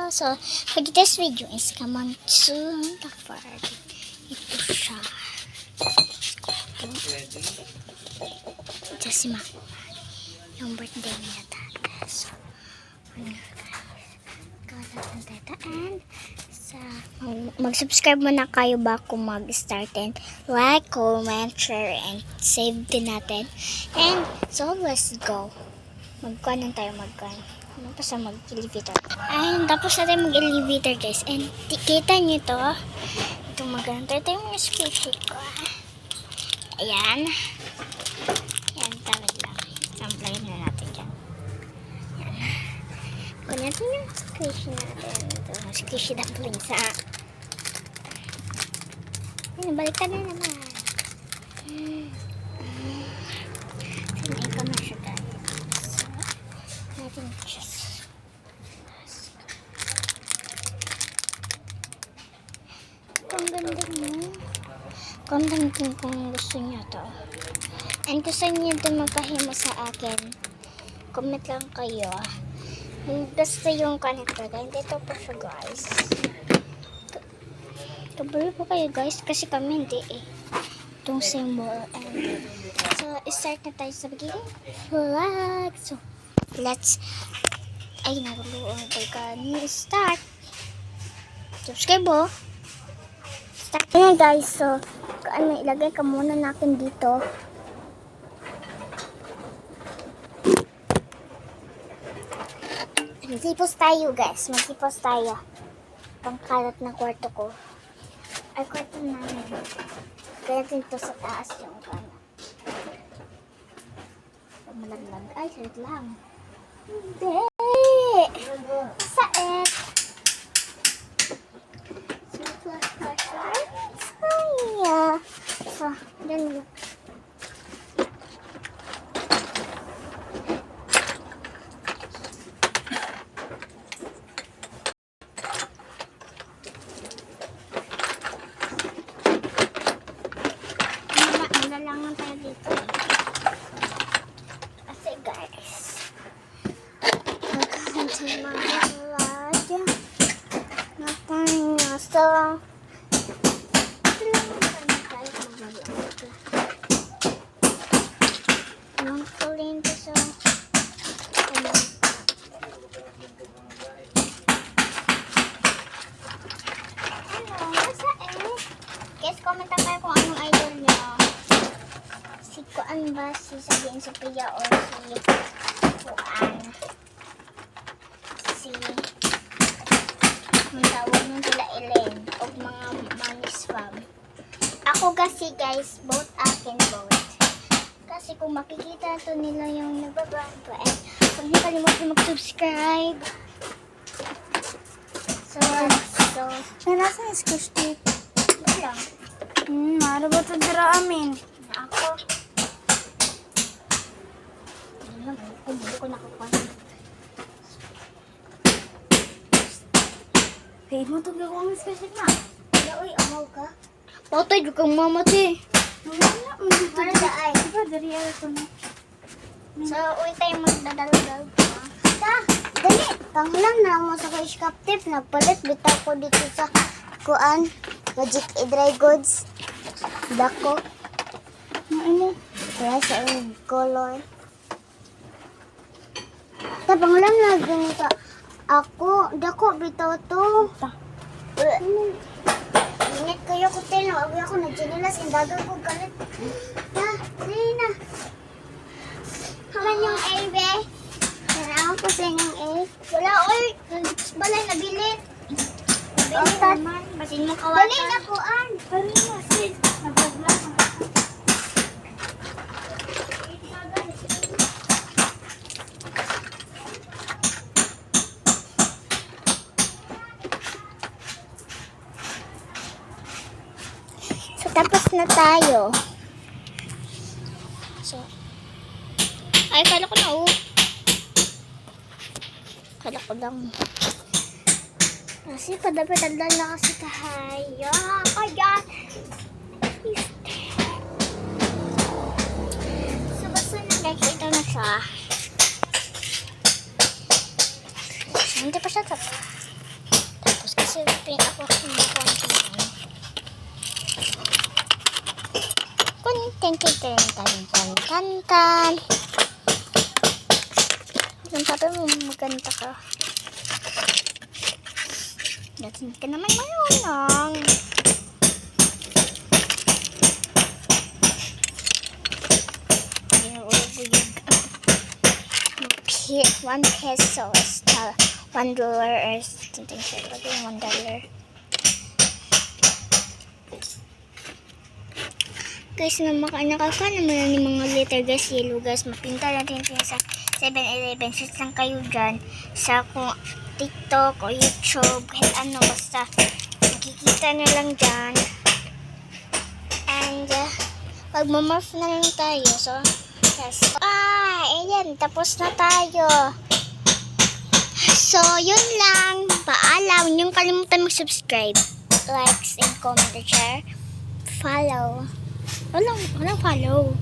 So, for this video is come on to the farm. Ito siya. Ito si Mama. Yung birthday niya tata. So, ano guys. Kalat ng tata. And, mag-subscribe muna kayo bago mag-start. And like, comment, share, and save din natin. And, so let's go. Magkuhan tayo tapos na mag-elevator. Ayun, tapos natin mag-elevator guys. And kita nyo to. Ito maganda. Ito yung squishy ko. Ayan. Ayan, tawid lang. Samplagin na natin dyan. Ayan. Kunin natin yung squishy natin. Ito, squishy dumpling sa... Ayan, baliktad na naman. Sanay ko na siya guys. So, natin siya. Ang ganda mo. Comment kung gusto niyo to. And gusto niyo ito magpahimo sa akin. Comment lang kayo. Basta yung connector. Hindi ito po siya guys. Kabalo po kayo guys. Kasi kami hindi eh. Itong symbol. And so, start na tayo sa beginning. Vlog. So, let's ay naguloon. Start. Subscribe po. Ayan guys, so ilagay ka muna natin dito. Magtipos tayo guys, magtipos tayo. Pangkalat ng kwarto ko. Ay, kwarto namin. Kaya dito sa taas yung kanya. Malaglag. Ay, salit lang. Hindi! Masait! So, dyan yun. Nalalangan tayo dito. Kasi guys, magkakanta mga ladya. Napahinga sa... Comment lang kayo kung anong idol nyo. Si Kuan ba? Si Sabihin Sophia or si Kuan? Si tawag nung sila Elaine o mga manis fam. Ako kasi guys, both akin both. Kasi kung makikita to nila yung nagbabago eh. Huwag niyo kalimutan mag-subscribe. So, nasa yung squish tape? ito lang. Mara ba ito dira amin? Ako. Hindi ko nakakuha. Kaya mo ito gawang squish tape na? Uy, amaw ka. Patay ka kang mamati. Para sa ay. Diba, dari ito na. So, uwi tayo magdadalagal. Dali, panglang na mo sa iskap tape. Nagpalit, bitaw ko dito sa Kuan. Magic Dry Goods. Dako. Ano? Kaya sa color. Tapang lang na ganito. Ako, dako bitaw to. Init kayo ko tayo. Away ako na jinilas. Indagan ko galit. Dali na. Haman yung A, be. Kailangan ko sa inyong A. Wala, oy. Balay, nabilit. Nabilit Otat. naman. Basin mo kawatan. Dali na Kuan. Dali na sis. Nabaglas. So, tapos na tayo. So, ay, kala ko na, oh. Kala ko lang. Kasi padapat-tanda na kasi kahaya. Kaya, so, basta na guys, ito na siya. Hindi pa siya tapos. Pin ako ng konti. Tan. Ang sabi mo, maganda ka. Dating ka naman mayunong. $1 peso is $1 is something siya. $1. Guys, nakaka naman ni mga letter guys, yellow guys. Mapinta natin sa 7-Eleven. Search lang kayo dyan sa kung TikTok o YouTube, kahit ano, basta makikita nyo lang dyan. And magmamorph na lang tayo. So, yes. Ayan, tapos na tayo. So, yun lang. Paalam. Huwag niyong kalimutan mag-subscribe, likes, and comment, and share. Follow. Walang follow.